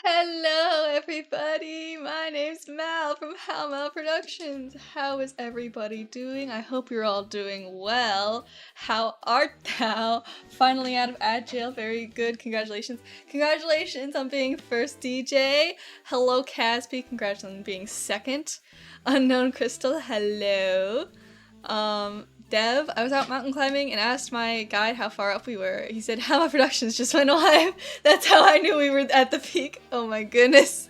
Hello, everybody. My name's Mal from How Mal Productions. How is everybody doing? I hope you're all doing well. How art thou? Finally out of ad jail. Very good. Congratulations. Congratulations on being first DJ. Hello, Caspi. Congrats on being second. Unknown Crystal. Hello. Dev, I was out mountain climbing and asked my guide how far up we were. He said, How My Productions just went live. That's how I knew we were at the peak. Oh my goodness.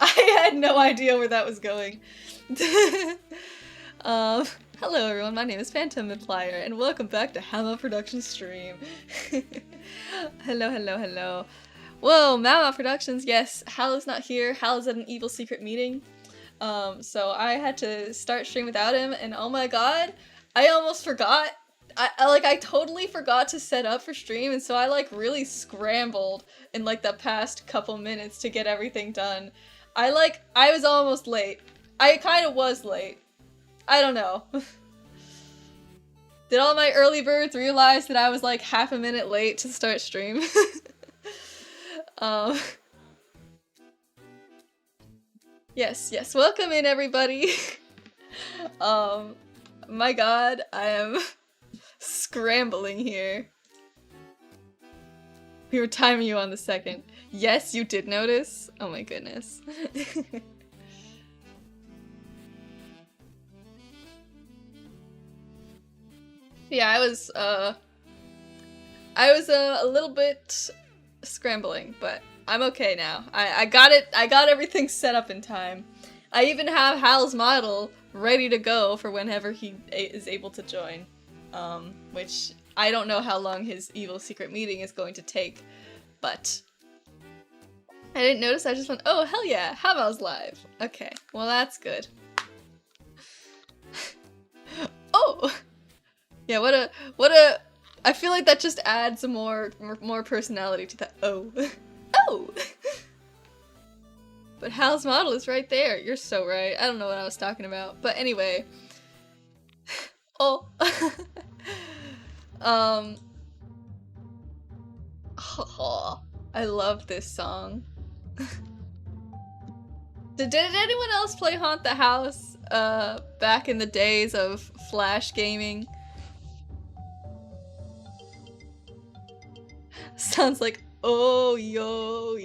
I had no idea where that was going. Hello everyone, my name is Phantom Implier, and welcome back to How My Productions stream. Hello. Whoa, Mama Productions, yes, Hal is not here. Hal is at an evil secret meeting. So I had to start stream without him, and oh my god, I almost forgot. I totally forgot to set up for stream, and so I really scrambled in the past couple minutes to get everything done. I was almost late. I kind of was late. I don't know. Did all my early birds realize that I was half a minute late to start stream? Yes, welcome in everybody. My god, I am scrambling here. We were timing you on the second. Yes, you did notice? Oh my goodness. Yeah, I was a little bit scrambling, but I'm okay now. I got it. I got everything set up in time. I even have Hal's model ready to go for whenever he is able to join. Which I don't know how long his evil secret meeting is going to take, but I didn't notice. I just went, oh hell yeah, Hamal's live. Okay, well that's good. Oh, yeah. What a. I feel like that just adds more personality to that. Oh, oh. But Hal's model is right there. You're so right. I don't know what I was talking about. But anyway. Oh. I love this song. Did anyone else play Haunt the House back in the days of Flash gaming? Sounds like oh yo.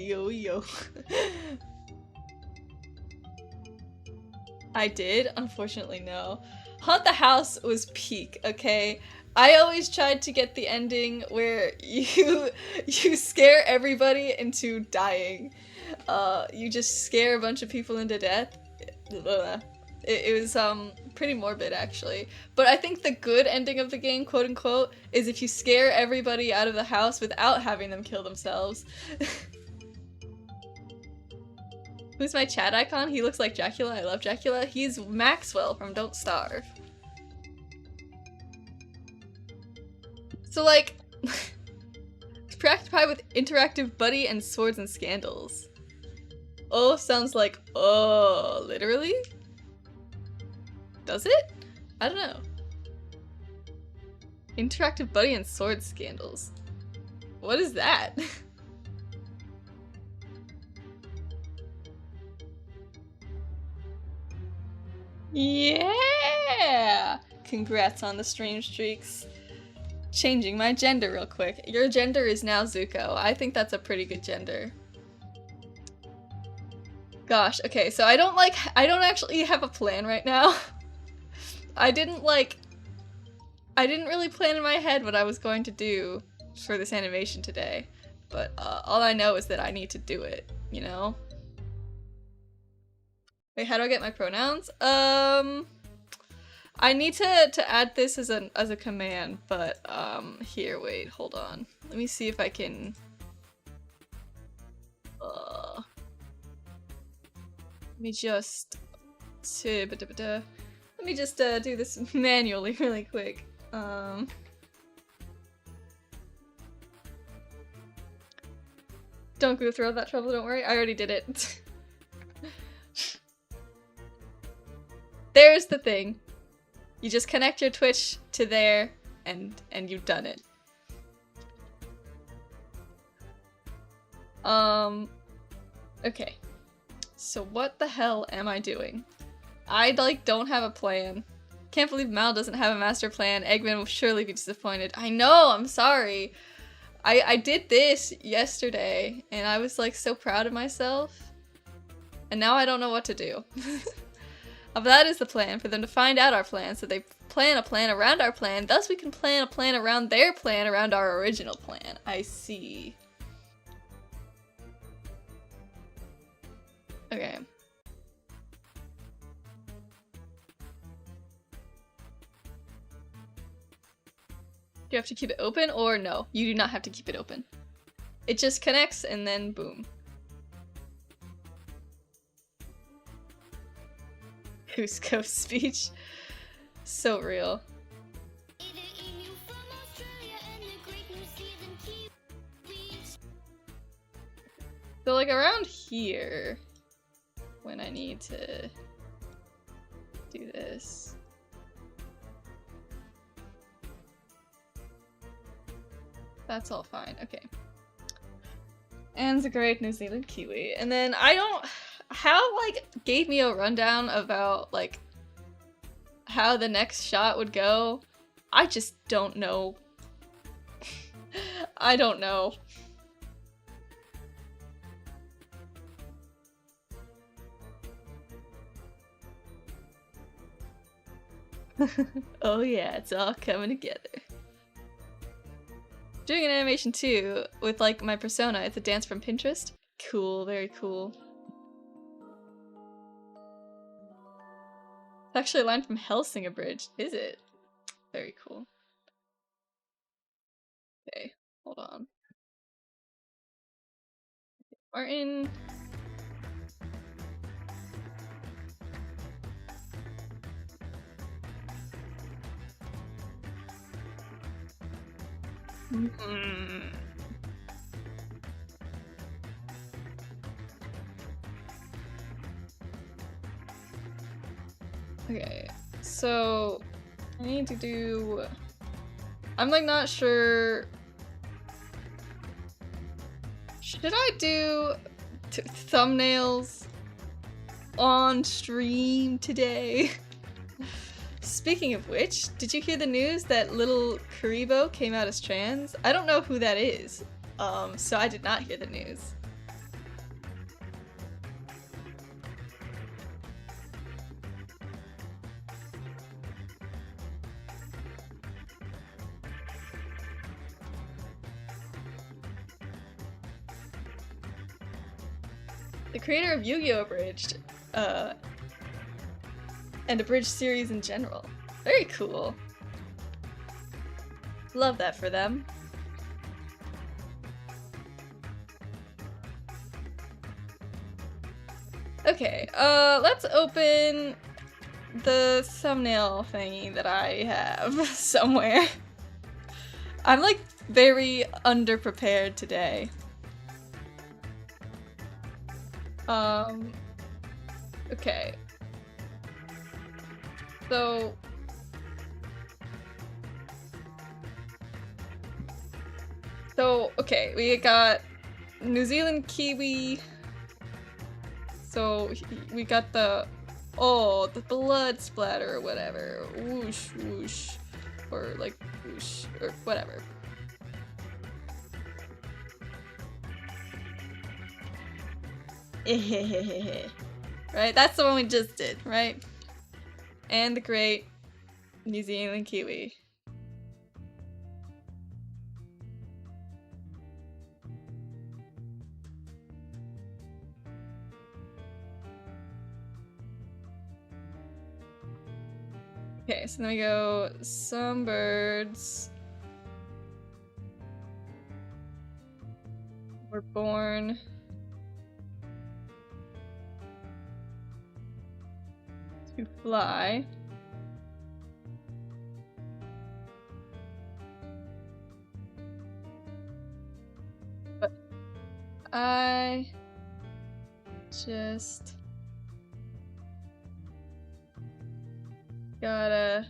I did? Unfortunately, no. Haunt the House was peak, okay? I always tried to get the ending where you scare everybody into dying. You just scare a bunch of people into death. It was pretty morbid actually. But I think the good ending of the game, quote unquote, is if you scare everybody out of the house without having them kill themselves. Who's my chat icon? He looks like Dracula. I love Dracula. He's Maxwell from Don't Starve. So it's preoccupied with interactive buddy and swords and scandals. Oh, sounds like oh, literally? Does it? I don't know. Interactive buddy and sword scandals. What is that? Yeah! Congrats on the stream streaks. Changing my gender real quick. Your gender is now Zuko. I think that's a pretty good gender. Gosh, okay, so I don't actually have a plan right now. I didn't really plan in my head what I was going to do for this animation today. But all I know is that I need to do it, you know? Wait, how do I get my pronouns? I need to add this as a command, but here, wait, hold on. Let me see if I can let me just do this manually really quick. Don't go through all that trouble, don't worry. I already did it. There's the thing. You just connect your Twitch to there, and you've done it. Okay. So what the hell am I doing? I, like, don't have a plan. Can't believe Mal doesn't have a master plan. Eggman will surely be disappointed. I know, I'm sorry. I did this yesterday, and I was, like, so proud of myself. And now I don't know what to do. But that is the plan, for them to find out our plan, so they plan a plan around our plan, thus we can plan a plan around their plan around our original plan. I see. Okay. Do you have to keep it open, or no? You do not have to keep it open. It just connects and then boom. Cusco speech. So real. So like around here, when I need to do this. That's all fine, okay. Anne's a great New Zealand Kiwi. And then I don't... Hal, like, gave me a rundown about, like, how the next shot would go. I just don't know. I don't know. Oh yeah, it's all coming together. Doing an animation too, with like my persona. It's a dance from Pinterest. Cool, very cool. It's actually a line from Hellsinger Bridge, is it? Very cool. Okay, hold on. Martin. Okay, so I need to do... I'm like not sure... Should I do thumbnails on stream today? Speaking of which, did you hear the news that little Karibo came out as trans? I don't know who that is, so I did not hear the news. The creator of Yu-Gi-Oh! Abridged, and Abridged series in general. Very cool. Love that for them. Okay, let's open the thumbnail thingy that I have somewhere. I'm like very underprepared today. Okay. So, okay, we got New Zealand Kiwi. So, we got the blood splatter or whatever. Whoosh, whoosh. Or like, whoosh, or whatever. Right? That's the one we just did, right? And the great New Zealand Kiwi. Okay, so then we go some birds were born to fly. But I just gotta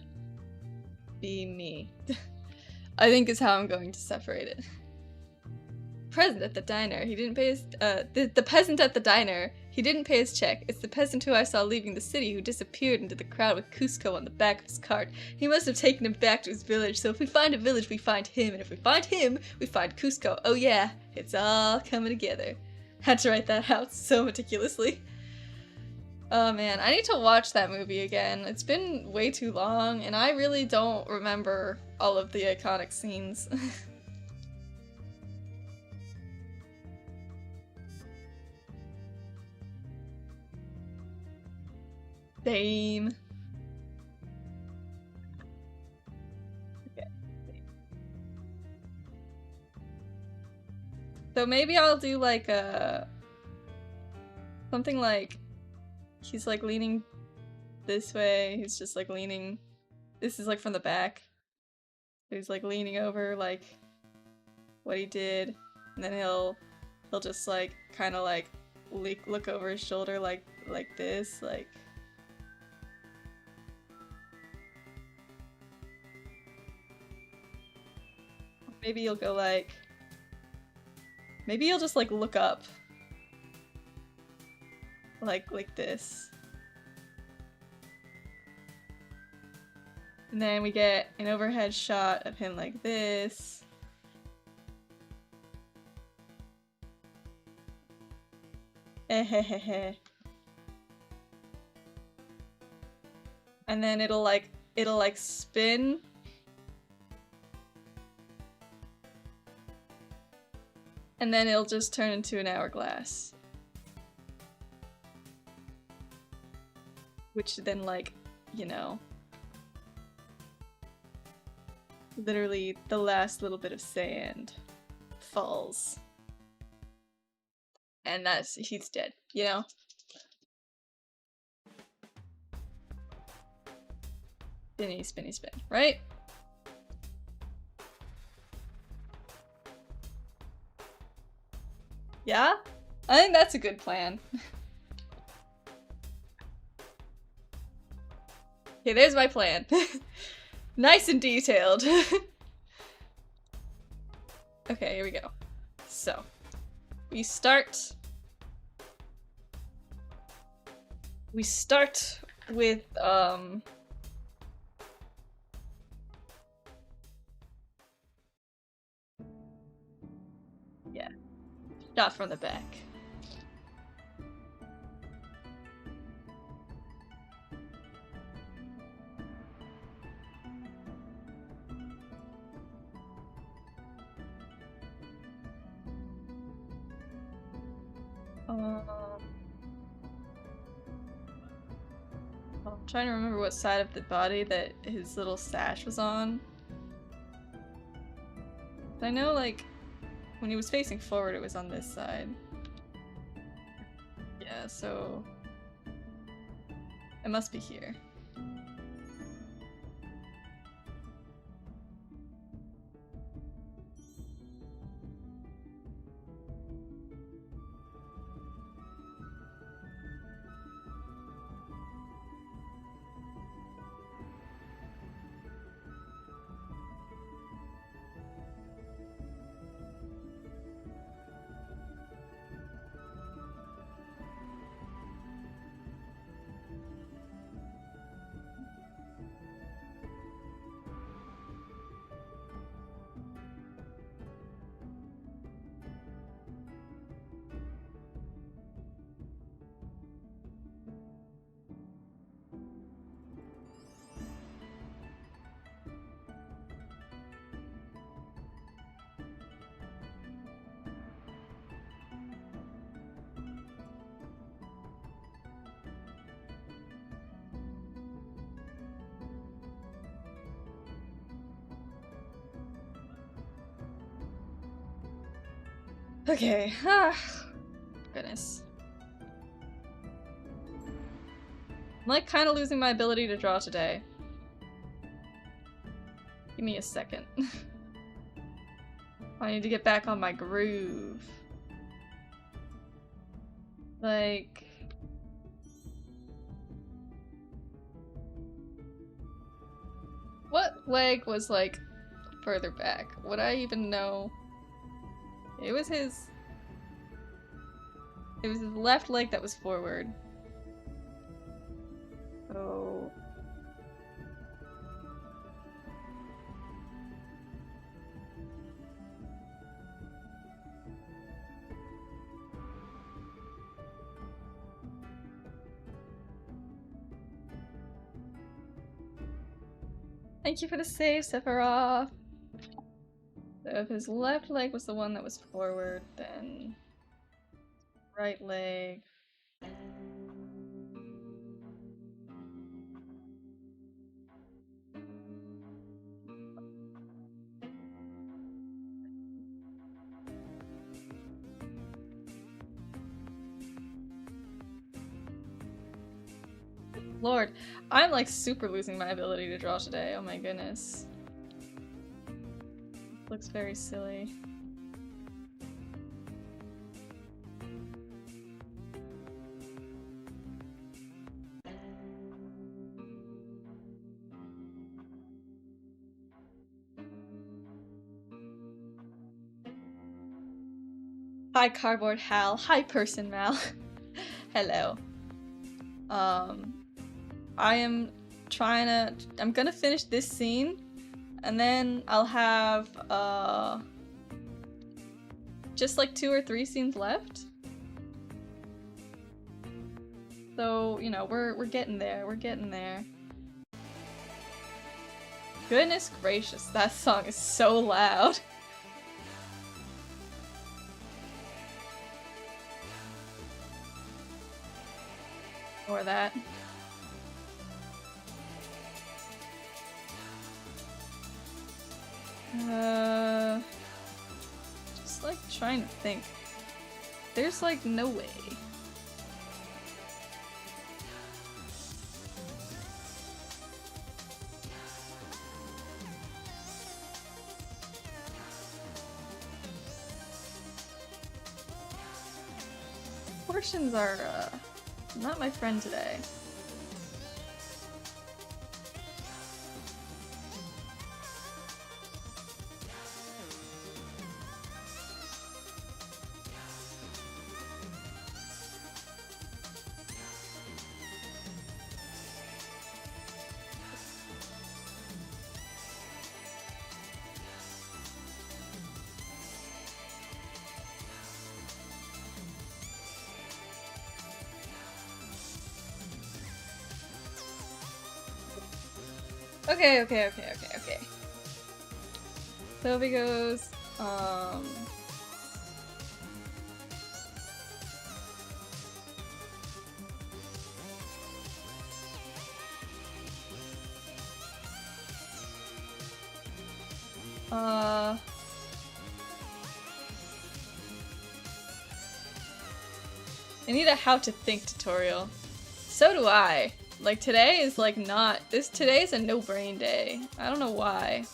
be me. I think is how I'm going to separate it. present at the diner. He didn't pay his, the peasant at the diner. He didn't pay his check. It's the peasant who I saw leaving the city who disappeared into the crowd with Cusco on the back of his cart. He must have taken him back to his village, so if we find a village, we find him, and if we find him, we find Cusco. Oh yeah, it's all coming together. Had to write that out so meticulously. Oh man, I need to watch that movie again. It's been way too long, and I really don't remember all of the iconic scenes. Same. Okay. So maybe I'll do like something like he's like leaning this way. He's just like leaning. This is like from the back. He's like leaning over like what he did, and then he'll just like kind of like look over his shoulder like this like. Maybe you'll go like... Maybe you'll just like look up. Like this. And then we get an overhead shot of him like this. And then it'll like spin. And then it'll just turn into an hourglass. Which then, like, you know, literally the last little bit of sand falls. And he's dead, you know? Spinny, spinny, spin, right? Yeah? I think that's a good plan. Okay, there's my plan. Nice and detailed. Okay, here we go. So, we start with, yeah. Shot from the back. I'm trying to remember what side of the body that his little sash was on. I know, like, when he was facing forward, it was on this side. Yeah, so... it must be here. Okay, goodness. I'm like kind of losing my ability to draw today. Give me a second. I need to get back on my groove. Like... what leg was like further back? Would I even know? It was his left leg that was forward. Oh. Thank you for the save, Sephiroth. So if his left leg was the one that was forward, then right leg. Lord, I'm like super losing my ability to draw today. Oh my goodness. Looks very silly. Hi Cardboard Hal. Hi Person Mal. Hello. I am I'm gonna finish this scene and then I'll have just like 2 or 3 scenes left. So, you know, we're getting there. We're getting there. Goodness gracious, that song is so loud. Or that. Just like trying to think. There's like no way. Portions are not my friend today. Okay. Sylvie goes, I need a how to think tutorial. So do I. Like today is like not today is a no brain day. I don't know why.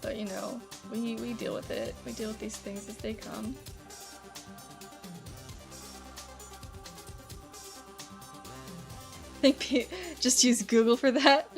But you know, we deal with it. We deal with these things as they come. Think just use Google for that.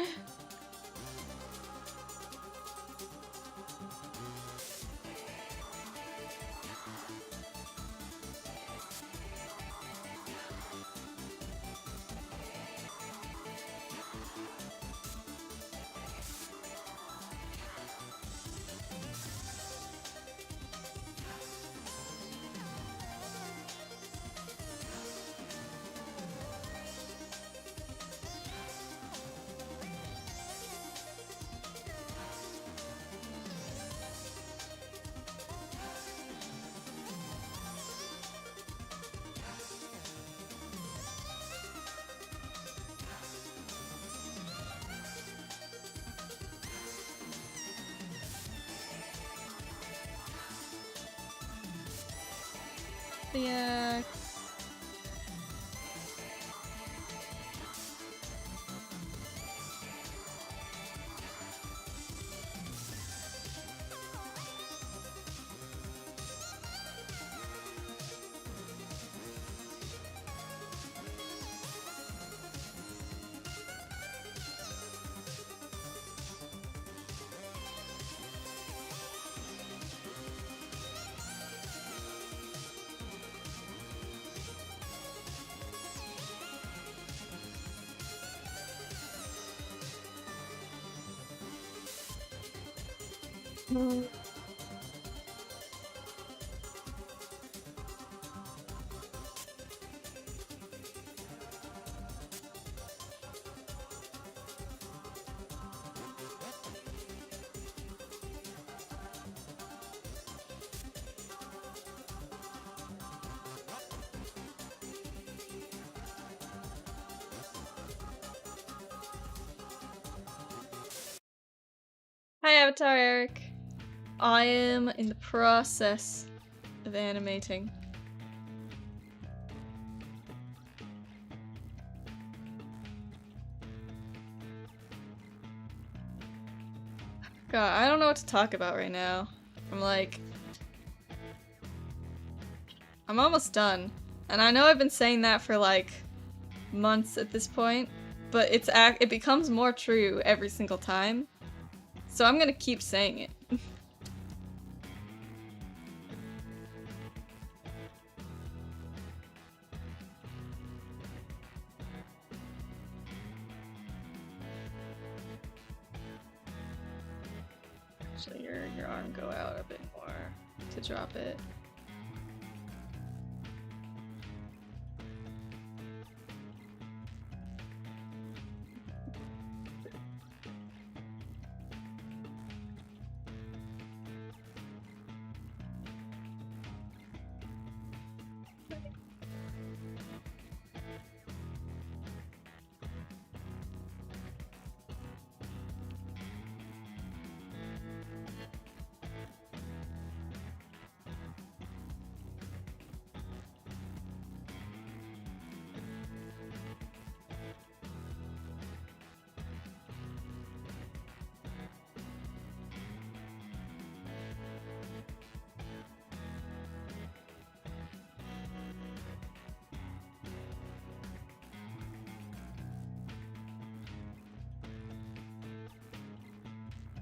Yeah. Hi, Avatar Eric. I am in the process of animating. God, I don't know what to talk about right now. I'm almost done. And I know I've been saying that for like months at this point, but it becomes more true every single time. So I'm gonna keep saying it. Actually, your arm go out a bit more to drop it.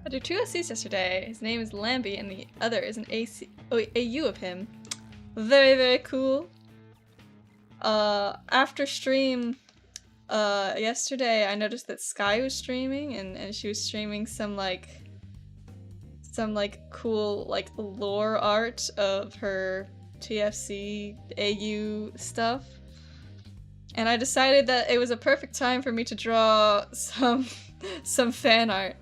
I did 2 SCs yesterday. His name is Lambie and the other is an AU of him. Very, very cool. After stream, yesterday I noticed that Sky was streaming and she was streaming some cool like lore art of her TFC AU stuff. And I decided that it was a perfect time for me to draw some fan art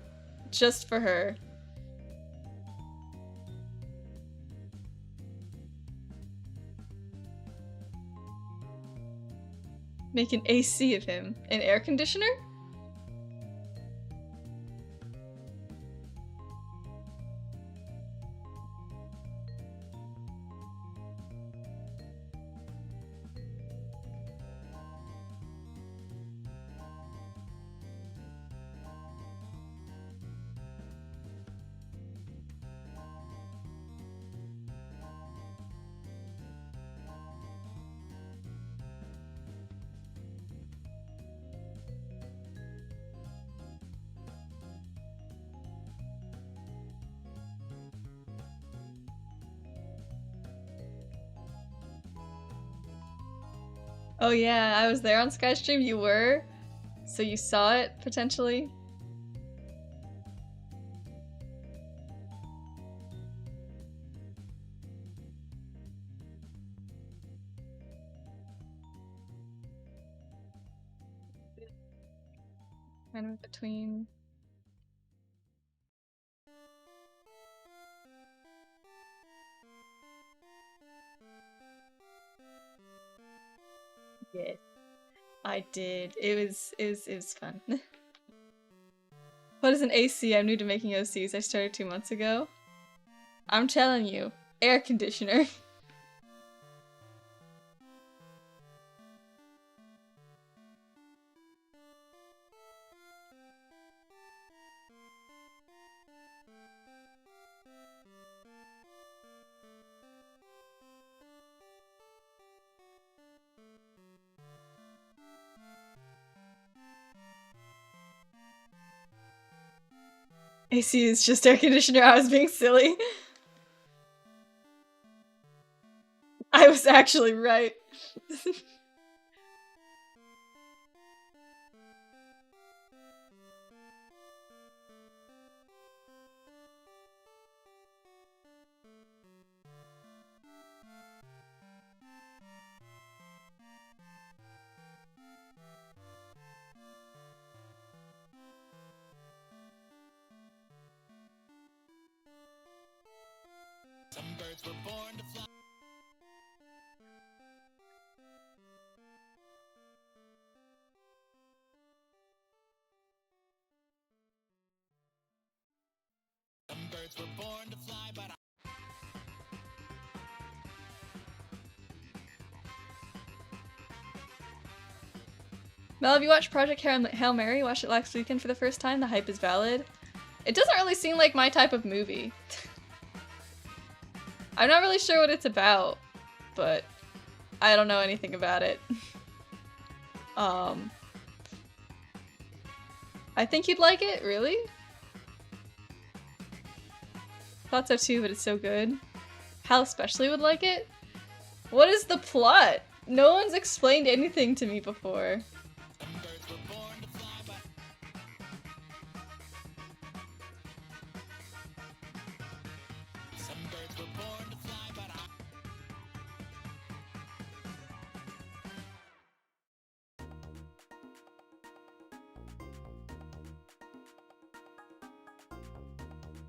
just for her. Make an AC of him. An air conditioner? Oh yeah, I was there on Skystream. You were? So you saw it, potentially? Kind of between. Yeah. I did. It was fun. What is an AC? I'm new to making OCs. I started 2 months ago. I'm telling you, air conditioner. AC is just air conditioner. I was being silly. I was actually right. Mel, have you watched Project Hail Mary? Watched it last weekend for the first time. The hype is valid. It doesn't really seem like my type of movie. I'm not really sure what it's about, but I don't know anything about it. I think you'd like it, really? Thought so too, but it's so good. Hal especially would like it? What is the plot? No one's explained anything to me before.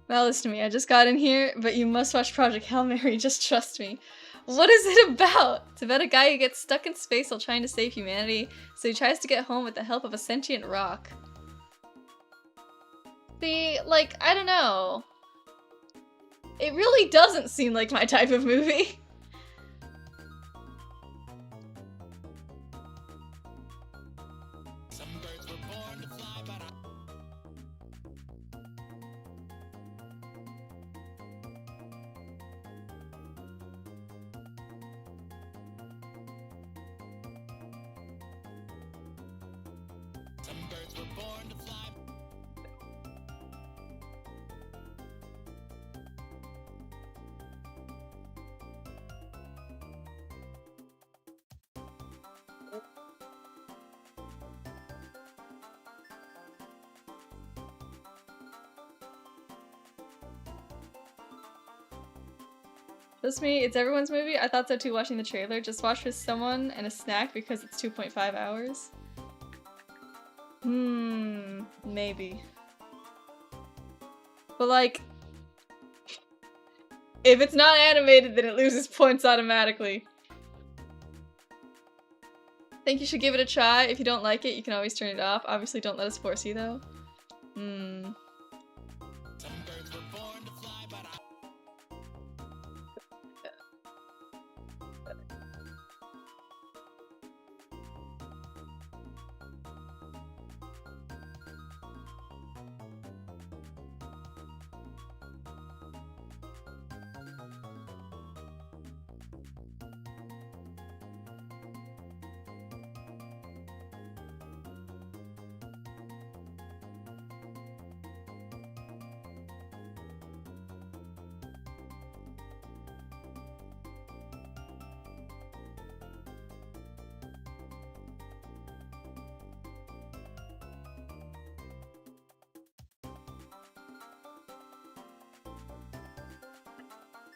Now listen to me, I just got in here, but you must watch Project Hail Mary, just trust me. What is it about? It's about a guy who gets stuck in space while trying to save humanity, so he tries to get home with the help of a sentient rock. See, like, I don't know. It really doesn't seem like my type of movie. Just me, it's everyone's movie? I thought so too watching the trailer. Just watch with someone and a snack because it's 2.5 hours. Maybe. But like, if it's not animated, then it loses points automatically. Think you should give it a try. If you don't like it, you can always turn it off. Obviously don't let us force you though.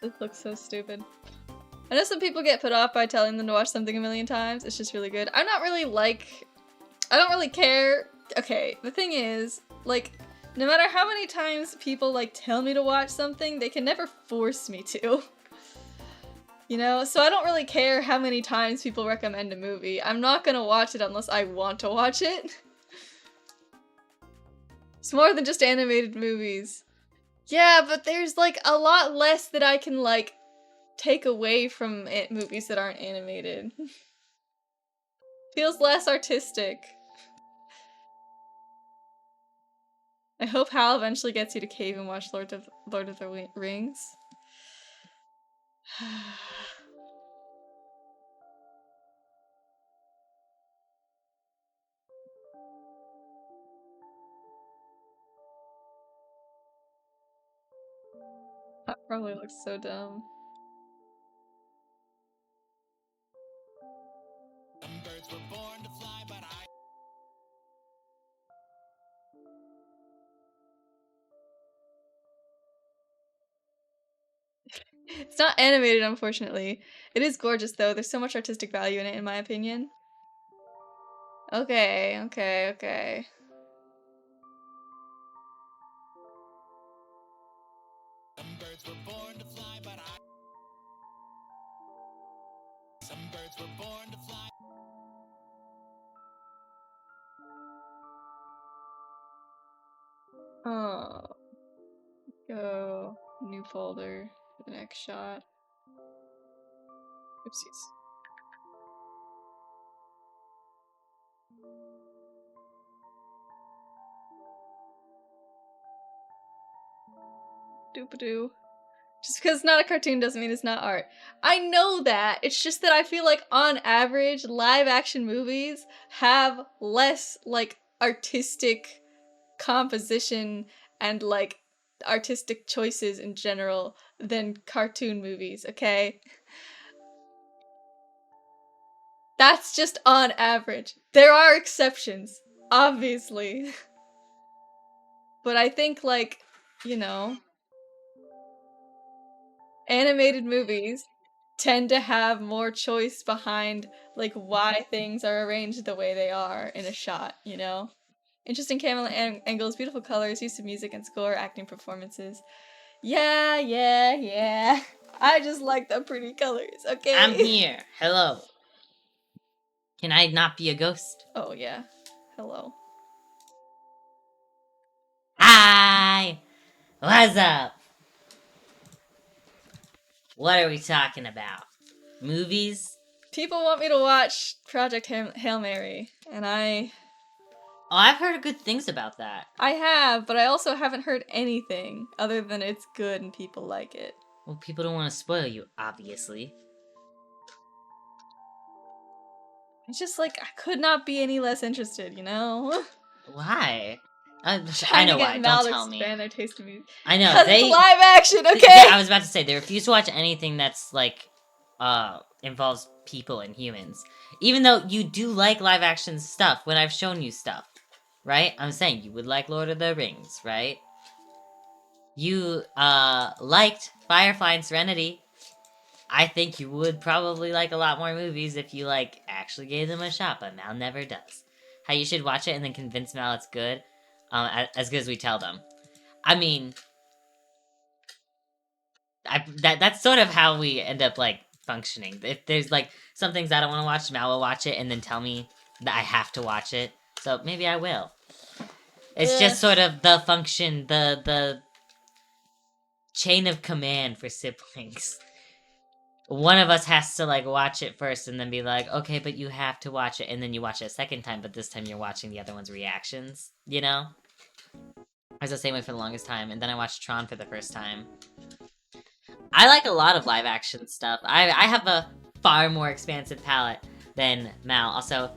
This looks so stupid. I know some people get put off by telling them to watch something a million times. It's just really good. I'm not really like... I don't really care. Okay, the thing is, like, no matter how many times people, like, tell me to watch something, they can never force me to. You know? So I don't really care how many times people recommend a movie. I'm not gonna watch it unless I want to watch it. It's more than just animated movies. Yeah, but there's, like, a lot less that I can, like, take away from movies that aren't animated. Feels less artistic. I hope Hal eventually gets you to cave and watch Lord of the Rings. That probably looks so dumb. It's not animated, unfortunately. It is gorgeous, though. There's so much artistic value in it, in my opinion. Okay, okay, okay. New folder for the next shot. Oopsies. Doopadoo. Just because it's not a cartoon doesn't mean it's not art. I know that. It's just that I feel like on average, live action movies have less like artistic composition and like artistic choices in general than cartoon movies, okay? That's just on average. There are exceptions, obviously. But I think like, you know, animated movies tend to have more choice behind like why things are arranged the way they are in a shot, you know? Interesting camera angles, beautiful colors, use of music and score, acting performances. Yeah. I just like the pretty colors, okay? I'm here. Hello. Can I not be a ghost? Oh yeah. Hello. Hi! What's up? What are we talking about? Movies? People want me to watch Project Hail Mary, and Oh, I've heard good things about that. I have, but I also haven't heard anything other than it's good and people like it. Well, people don't want to spoil you, obviously. It's just like, I could not be any less interested, you know? Why? I Trying know to get why. Mal Don't to tell me. expand their taste in music. I know, Because they... it's live action, okay? I was about to say, they refuse to watch anything that's, like, involves people and humans. Even though you do like live action stuff when I've shown you stuff. Right? I'm saying you would like Lord of the Rings, right? You, liked Firefly and Serenity. I think you would probably like a lot more movies if you, like, actually gave them a shot, but Mal never does. How you should watch it and then convince Mal it's good, as good as we tell them. I mean, that's sort of how we end up, like, functioning. If there's, like, some things I don't want to watch, Mal will watch it and then tell me that I have to watch it. So maybe I will. It's just sort of the function, the chain of command for siblings. One of us has to, like, watch it first and then be like, okay, but you have to watch it, and then you watch it a second time, but this time you're watching the other one's reactions, you know? I was the same way for the longest time, and then I watched Tron for the first time. I like a lot of live action stuff. I have a far more expansive palette than Mal. Also,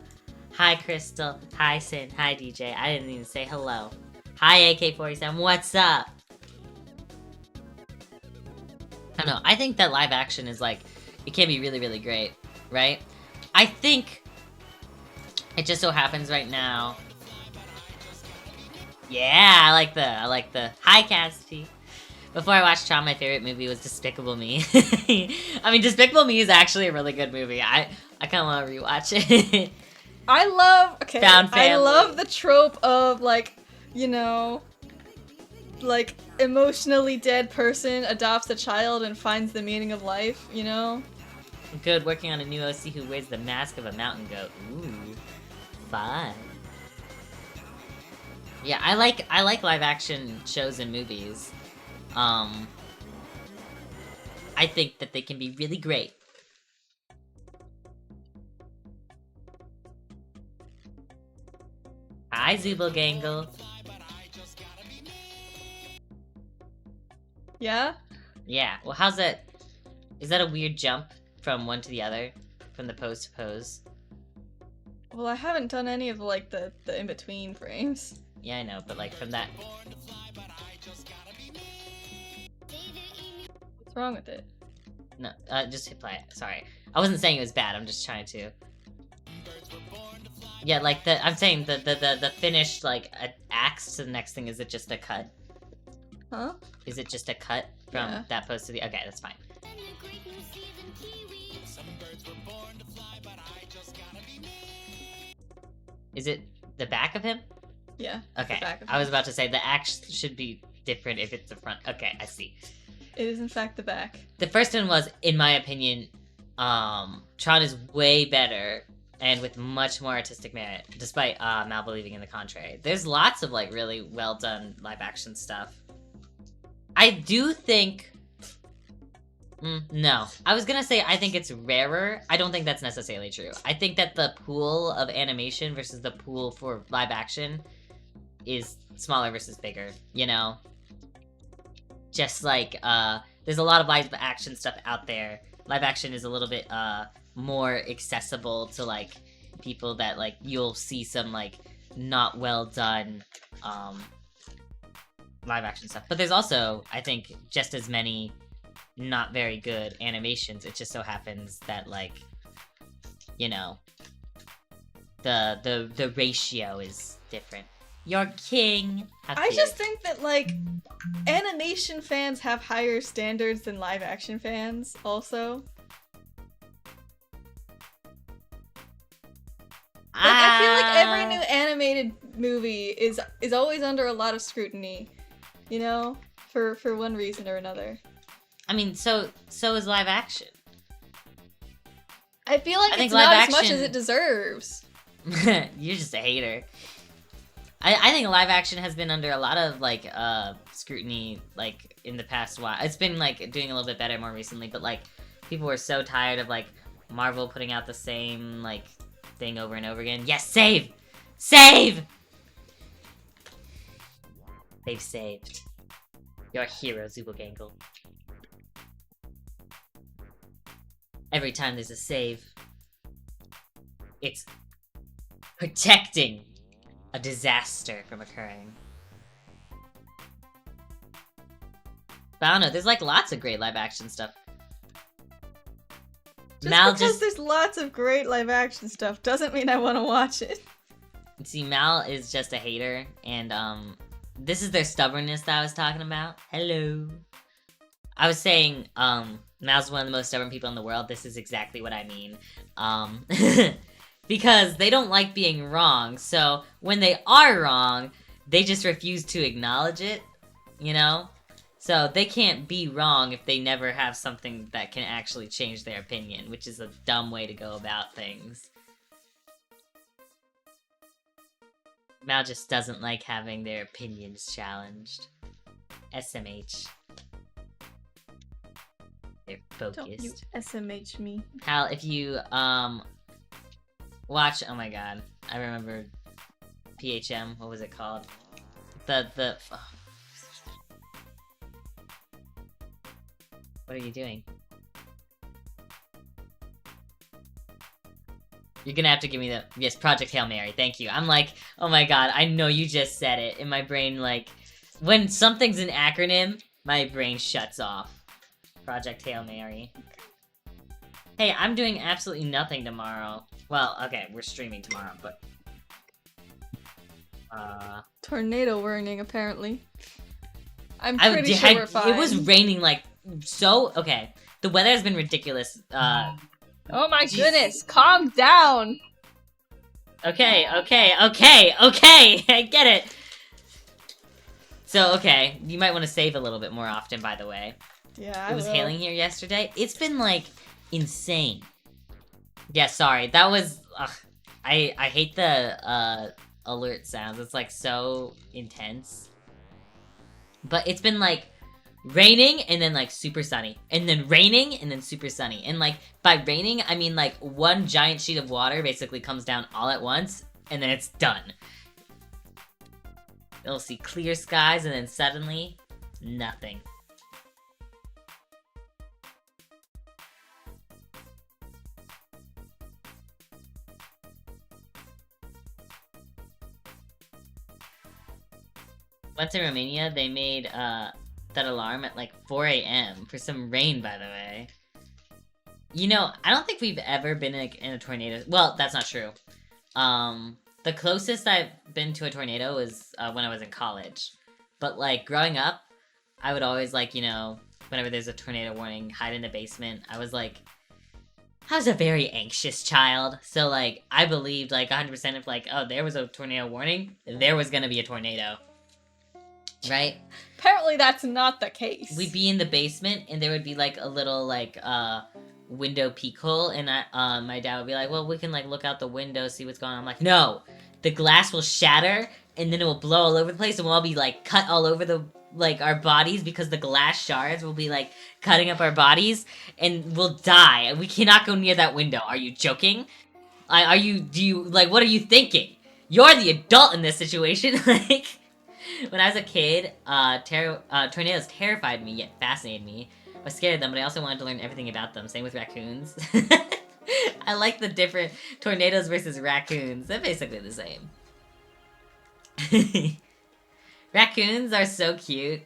hi Crystal, hi Sin, hi DJ. I didn't even say hello. Hi AK-47, what's up? I don't know, I think that live action is like, it can be really, really great, right? I think it just so happens right now. Yeah, I like the hi Cassidy. Before I watched Tron, my favorite movie was Despicable Me. I mean, Despicable Me is actually a really good movie. I kind of want to rewatch it. I love I love the trope of, like, you know, like, emotionally dead person adopts a child and finds the meaning of life, you know? Good, working on a new OC who wears the mask of a mountain goat. Ooh, fun. Yeah, I like live action shows and movies. I think that they can be really great. Hi, Zubelgangle. Yeah? Yeah, well, how's that? Is that a weird jump from one to the other? From the pose to pose? Well, I haven't done any of, like, the in-between frames. Yeah, I know, but, like, from that... What's wrong with it? No, just hit play. Sorry. I wasn't saying it was bad, I'm just trying to... Yeah, like, I'm saying the finished, like, axe to the next thing, is it just a cut? Huh? Is it just a cut from that pose to the... Okay, that's fine. Is it the back of him? Yeah. Okay, I was about to say, the axe should be different if it's the front. Okay, I see. It is in fact the back. The first one was, in my opinion, Tron is way better and with much more artistic merit, despite Mal believing in the contrary. There's lots of, like, really well done live action stuff. I do think... no. I was gonna say I think it's rarer. I don't think that's necessarily true. I think that the pool of animation versus the pool for live action is smaller versus bigger, you know? Just like, there's a lot of live action stuff out there. Live action is a little bit, more accessible to, like, people that, like, you'll see some, like, not well done, live action stuff. But there's also, I think, just as many not very good animations. It just so happens that, like, you know, the ratio is different. You're king. I just think that, like, animation fans have higher standards than live action fans, also. Like, I feel like every new animated movie is always under a lot of scrutiny, you know? For one reason or another. I mean, so is live action. I feel like it's not as much as it deserves. You're just a hater. I think live action has been under a lot of, like, scrutiny, like, in the past while. It's been, like, doing a little bit better more recently, but, like, people were so tired of, like, Marvel putting out the same, like, thing over and over again. Yes, save! Save! They've saved. You're a hero, Zubogangle. Every time there's a save, it's protecting a disaster from occurring. But I don't know, there's like lots of great live action stuff. Because there's lots of great live action stuff doesn't mean I want to watch it. See, Mal is just a hater, and this is their stubbornness that I was talking about. Hello. I was saying, Mal's one of the most stubborn people in the world. This is exactly what I mean. Because they don't like being wrong, so when they are wrong, they just refuse to acknowledge it, you know? So they can't be wrong if they never have something that can actually change their opinion, which is a dumb way to go about things. Mal just doesn't like having their opinions challenged. SMH. They're focused. Don't you SMH me. Hal, if you, watch, oh my god, I remember PHM, what was it called? Oh. What are you doing? You're gonna have to give me the, yes, Project Hail Mary, thank you. I'm like, oh my god, I know you just said it, in my brain, like, when something's an acronym, my brain shuts off. Project Hail Mary. Hey, I'm doing absolutely nothing tomorrow. Well, okay, we're streaming tomorrow, but... Tornado warning, apparently. I'm pretty sure we're fine. It was raining, like, so... Okay, the weather has been ridiculous. Oh my goodness, calm down! Okay, I get it! So, okay, you might want to save a little bit more often, by the way. Yeah, It was hailing here yesterday. It's been, like, insane. Yeah, sorry, that was... I hate the, alert sounds. It's, like, so intense. But it's been, like, raining, and then, like, super sunny. And then raining, and then super sunny. And, like, by raining, I mean, like, one giant sheet of water basically comes down all at once, and then it's done. You'll see clear skies, and then suddenly, nothing. Once in Romania, they made, that alarm at, like, 4 a.m. for some rain, by the way. You know, I don't think we've ever been, like, in a tornado. Well, that's not true. The closest I've been to a tornado was, when I was in college. But, like, growing up, I would always, like, you know, whenever there's a tornado warning, hide in the basement. I was a very anxious child. So, like, I believed, like, 100% if, like, oh, there was a tornado warning, there was gonna be a tornado. Right? Apparently that's not the case. We'd be in the basement, and there would be, like, a little, like, window peek hole, and my dad would be like, well, we can, like, look out the window, see what's going on. I'm like, no! The glass will shatter, and then it will blow all over the place, and we'll all be, like, cut all over the like our bodies because the glass shards will be like cutting up our bodies and we'll die. We cannot go near that window. Are you joking? What are you thinking? You're the adult in this situation. Like, when I was a kid, tornadoes terrified me, yet fascinated me. I was scared of them, but I also wanted to learn everything about them. Same with raccoons. I like the different tornadoes versus raccoons. They're basically the same. Raccoons are so cute.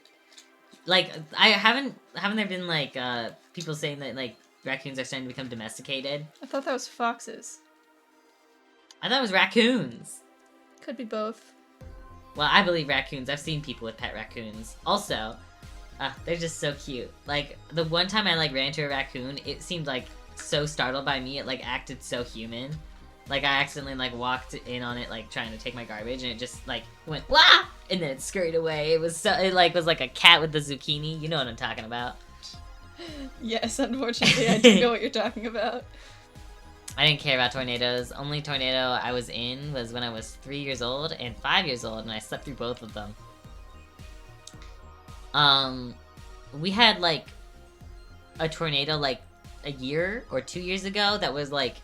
Like, haven't there been, like, people saying that, like, raccoons are starting to become domesticated? I thought that was foxes. I thought it was raccoons. Could be both. Well, I believe raccoons. I've seen people with pet raccoons. Also, they're just so cute. Like, the one time I, like, ran into a raccoon, it seemed, like, so startled by me. It, like, acted so human. Like, I accidentally, like, walked in on it, like, trying to take my garbage, and it just, like, went, wah! And then it scurried away. It was was like a cat with the zucchini. You know what I'm talking about. Yes, unfortunately, I do know what you're talking about. I didn't care about tornadoes. Only tornado I was in was when I was 3 years old and 5 years old, and I slept through both of them. We had, like, a tornado, like, a year or 2 years ago that was, like,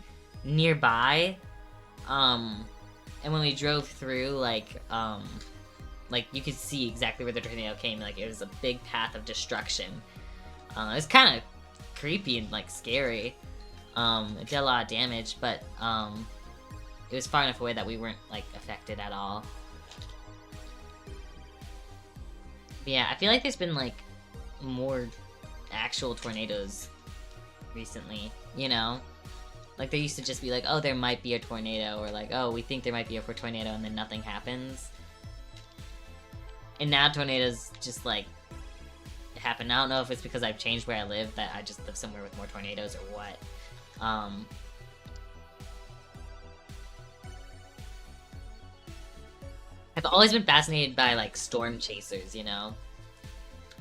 nearby. And when we drove through, like, you could see exactly where the tornado came. Like, it was a big path of destruction. It was kind of creepy and, like, scary. It did a lot of damage, but, it was far enough away that we weren't, like, affected at all. But yeah, I feel like there's been, like, more actual tornadoes recently, you know? Like, there used to just be like, oh, there might be a tornado, or like, oh, we think there might be a tornado, and then nothing happens. And now tornadoes just, like, happen. I don't know if it's because I've changed where I live, that I just live somewhere with more tornadoes, or what. I've always been fascinated by, like, storm chasers, you know?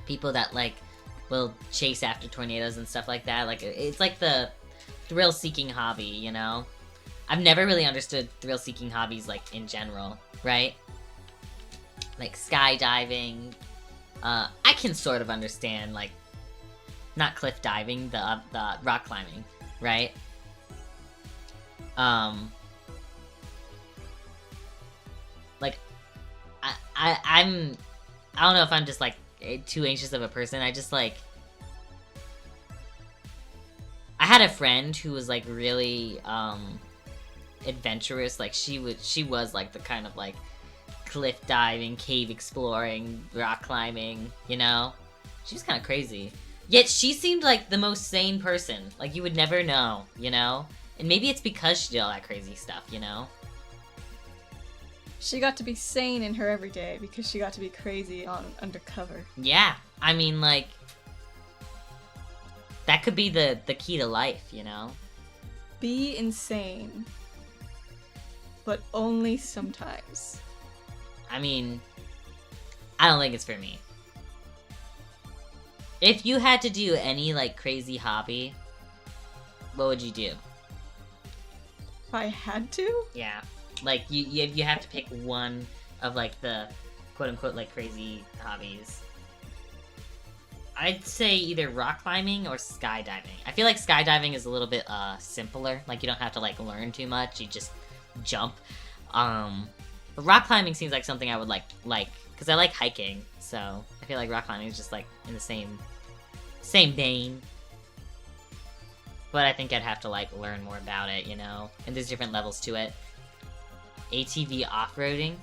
People that, like, will chase after tornadoes and stuff like that. Like, it's like the thrill-seeking hobby, you know? I've never really understood thrill-seeking hobbies, like, in general, right? Like, skydiving. I can sort of understand, like, not cliff diving, the rock climbing, right? Like, I don't know if I'm just, like, too anxious of a person. I just, like, I had a friend who was, like, really, adventurous. Like, she was, like, the kind of, like, cliff diving, cave exploring, rock climbing, you know? She was kind of crazy. Yet she seemed like the most sane person. Like, you would never know, you know? And maybe it's because she did all that crazy stuff, you know? She got to be sane in her everyday because she got to be crazy on undercover. Yeah, I mean, like, that could be the key to life, you know? Be insane. But only sometimes. I mean, I don't think it's for me. If you had to do any, like, crazy hobby, what would you do? If I had to? Yeah. Like, you have to pick one of, like, the quote-unquote, like, crazy hobbies. I'd say either rock climbing or skydiving. I feel like skydiving is a little bit, simpler. Like, you don't have to, like, learn too much. You just jump. But rock climbing seems like something I would like, because I like hiking, so I feel like rock climbing is just, like, in the same vein. But I think I'd have to, like, learn more about it, you know? And there's different levels to it. ATV off-roading.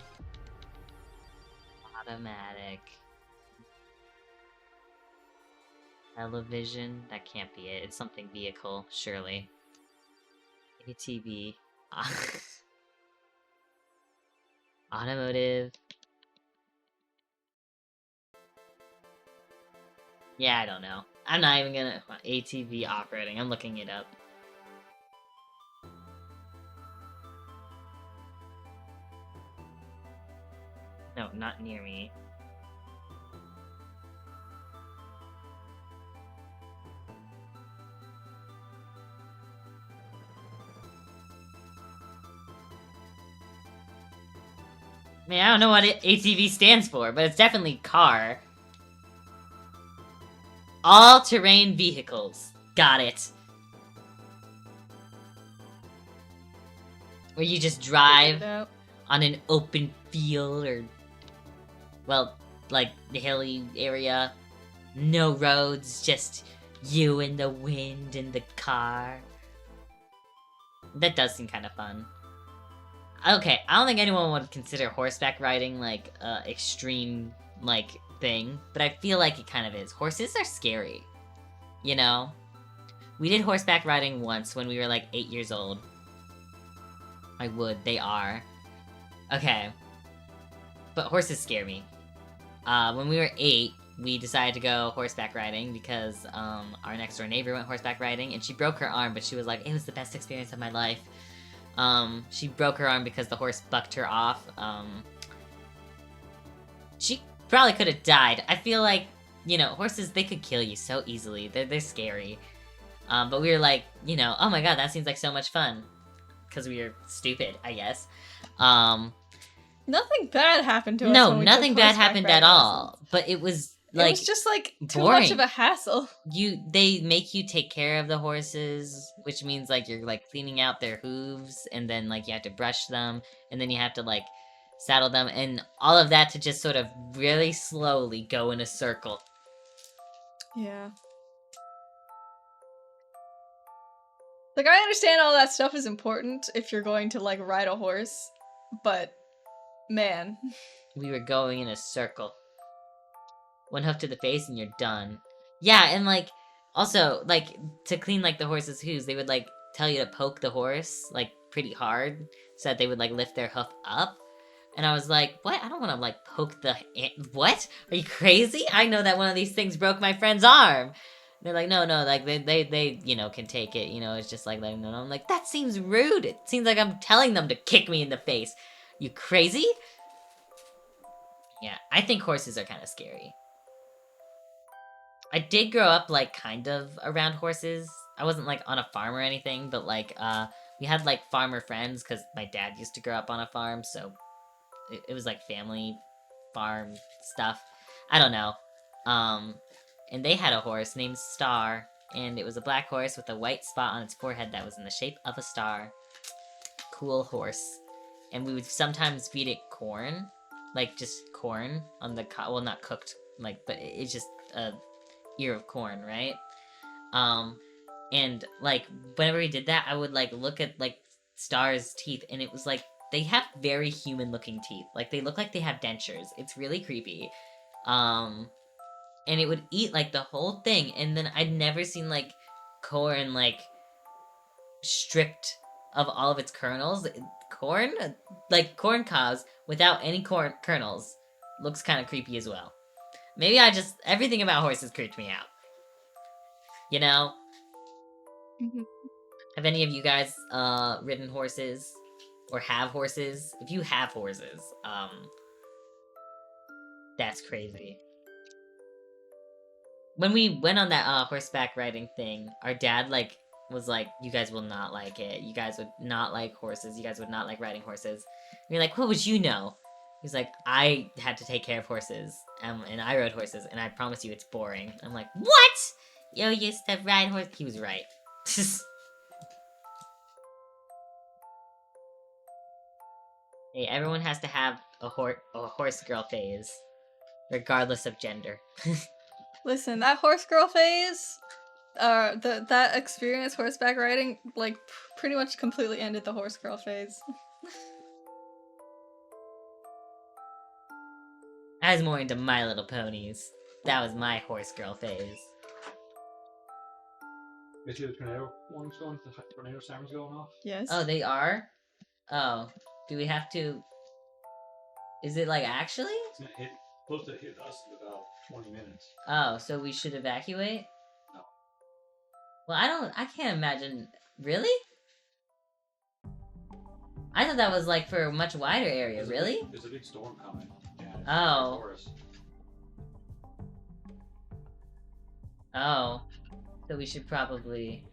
Automatic. Television. That can't be it. It's something vehicle, surely. ATV. Automotive. Yeah, I don't know. I'm not even gonna... ATV off-roading. I'm looking it up. No, not near me. Man, I don't know what ATV stands for, but it's definitely car. All-terrain vehicles. Got it. Where you just drive on an open field or, well, like the hilly area. No roads, just you and the wind and the car. That does seem kind of fun. Okay, I don't think anyone would consider horseback riding, like, extreme, like, thing. But I feel like it kind of is. Horses are scary. You know? We did horseback riding once when we were, like, 8 years old. They are. Okay. But horses scare me. When we were 8, we decided to go horseback riding because, our next door neighbor went horseback riding, and she broke her arm, but she was like, it was the best experience of my life. She broke her arm because the horse bucked her off. She probably could have died. I feel like, you know, horses, they could kill you so easily. They're scary. But we were like, you know, oh my god, that seems like so much fun. Because we were stupid, I guess. Nothing bad happened to us. No, nothing bad happened at all. But it was like, it was just like too boring. much of a hassle. They make you take care of the horses, which means like you're like cleaning out their hooves, and then like you have to brush them, and then you have to like saddle them, and all of that to just sort of really slowly go in a circle. Yeah. Like, I understand all that stuff is important if you're going to like ride a horse, but man. We were going in a circle. One hoof to the face and you're done. Yeah, and like, also, like, to clean like the horse's hooves, they would like tell you to poke the horse like pretty hard so that they would like lift their hoof up. And I was like, what? I don't want to like poke the... What? Are you crazy? I know that one of these things broke my friend's arm. They're like, no, like, they, you know, can take it, you know, it's just like letting them know. I'm like, that seems rude. It seems like I'm telling them to kick me in the face. You crazy? Yeah, I think horses are kind of scary. I did grow up, like, kind of around horses. I wasn't, like, on a farm or anything, but, like, we had, like, farmer friends, because my dad used to grow up on a farm, so it was, like, family farm stuff. I don't know. And they had a horse named Star, and it was a black horse with a white spot on its forehead that was in the shape of a star. Cool horse. And we would sometimes feed it corn, like just corn on the well, not cooked, like, but it's just a ear of corn, right? And like whenever we did that, I would like look at like Star's teeth, and it was like they have very human-looking teeth. Like they look like they have dentures. It's really creepy. And it would eat, like, the whole thing, and then I'd never seen, like, corn, like, stripped of all of its kernels. Corn? Like, corn cobs without any corn kernels looks kind of creepy as well. Maybe everything about horses creeped me out. You know? Mm-hmm. Have any of you guys, ridden horses? Or have horses? If you have horses, that's crazy. When we went on that horseback riding thing, our dad like was like, "You guys will not like it. You guys would not like horses. You guys would not like riding horses." And we're like, "What would you know?" He's like, "I had to take care of horses, and I rode horses, and I promise you, it's boring." I'm like, "What? You used to ride horse?" He was right. Hey, everyone has to have a horse girl phase, regardless of gender. Listen, that horse girl phase, that experience horseback riding, like, pretty much completely ended the horse girl phase. I was more into My Little Ponies. That was my horse girl phase. You see the tornado warnings going? The tornado sirens going off? Yes. Oh, they are? Oh. Do we have to... Is it, like, actually? It's gonna supposed to hit us in about 20 minutes. Oh, so we should evacuate? No. Well, I can't imagine... Really? I thought that was, like, for a much wider area. Really? There's a big storm coming. Oh. Oh. So we should probably...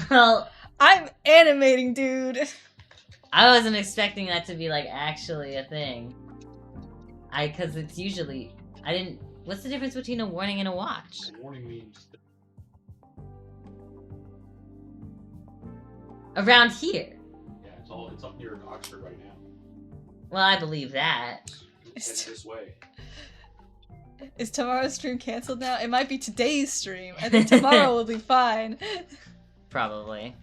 Well... I'm animating, dude! I wasn't expecting that to be, like, actually a thing. Because it's usually... I didn't... What's the difference between a warning and a watch? A warning means that Around here. it's up near Oxford right now. Well, I believe that. It's this way. Is tomorrow's stream canceled now? It might be today's stream. I think tomorrow will be fine. Probably.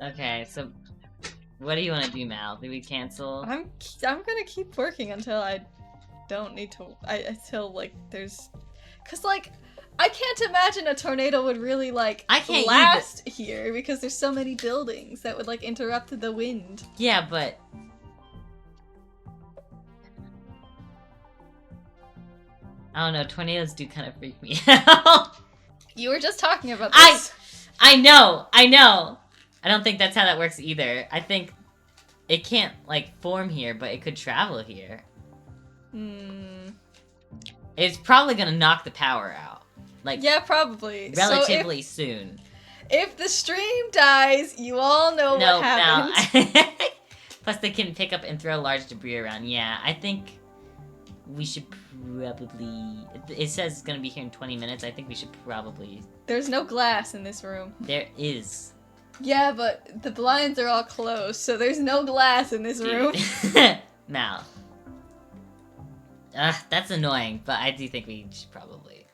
Okay, so... What do you want to do, Mal? Do we cancel? I'm gonna keep working until I don't need to. Until like there's, cause like I can't imagine a tornado would really like I can't last here because there's so many buildings that would like interrupt the wind. Yeah, but... I don't know, tornadoes do kind of freak me out. You were just talking about this. I know! I don't think that's how that works either. I think it can't, like, form here, but it could travel here. It's probably gonna knock the power out. Like, Yeah, probably. relatively soon. If the stream dies, you all know what happened. No. Plus, they can pick up and throw large debris around. Yeah, I think we should probably... It says it's gonna be here in 20 minutes. I think we should probably... There's no glass in this room. There is. Yeah, but the blinds are all closed, so there's no glass in this room. Mal. That's annoying, but I do think we should probably...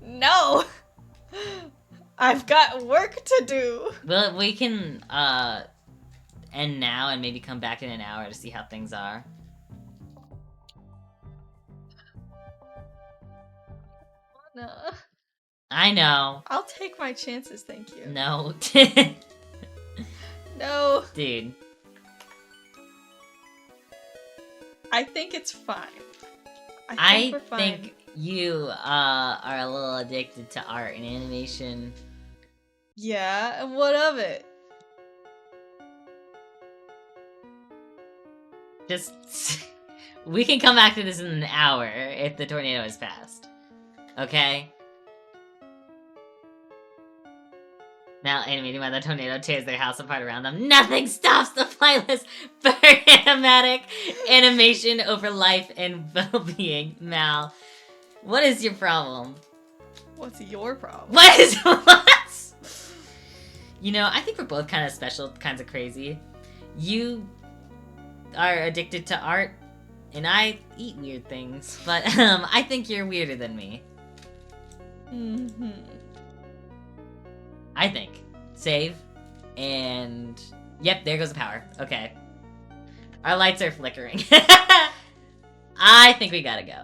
No! I've got work to do! Well, we can, end now and maybe come back in an hour to see how things are. No. I know. I'll take my chances, thank you. No. No. Dude. I think it's fine. I we're fine. think you, are a little addicted to art and animation. Yeah, and what of it? Just... We can come back to this in an hour if the tornado has passed. Okay? Now animating while the tornado tears their house apart around them. Nothing stops the Flightless Bird Animatic animation over life and well-being. Mal, what is your problem? What's your problem? What is what? You know, I think we're both kind of special, kinds of crazy. You are addicted to art, and I eat weird things. But I think you're weirder than me. Mm-hmm. I think. Save. And... Yep, there goes the power. Okay. Our lights are flickering. I think we gotta go.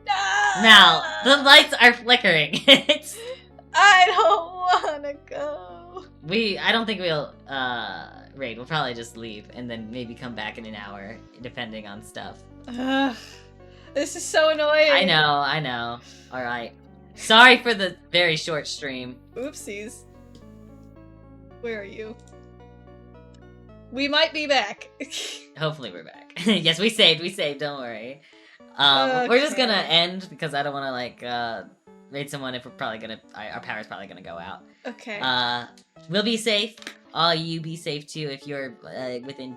No! Now, the lights are flickering. I don't wanna go. I don't think we'll, raid. We'll probably just leave and then maybe come back in an hour, depending on stuff. Ugh, this is so annoying. I know. Alright. Sorry for the very short stream. Oopsies. Where are you? We might be back. Hopefully we're back. Yes, we saved, don't worry. We're just gonna end because I don't wanna, like, raid someone if we're probably gonna, our power's probably gonna go out. Okay. We'll be safe. All you be safe too if you're, within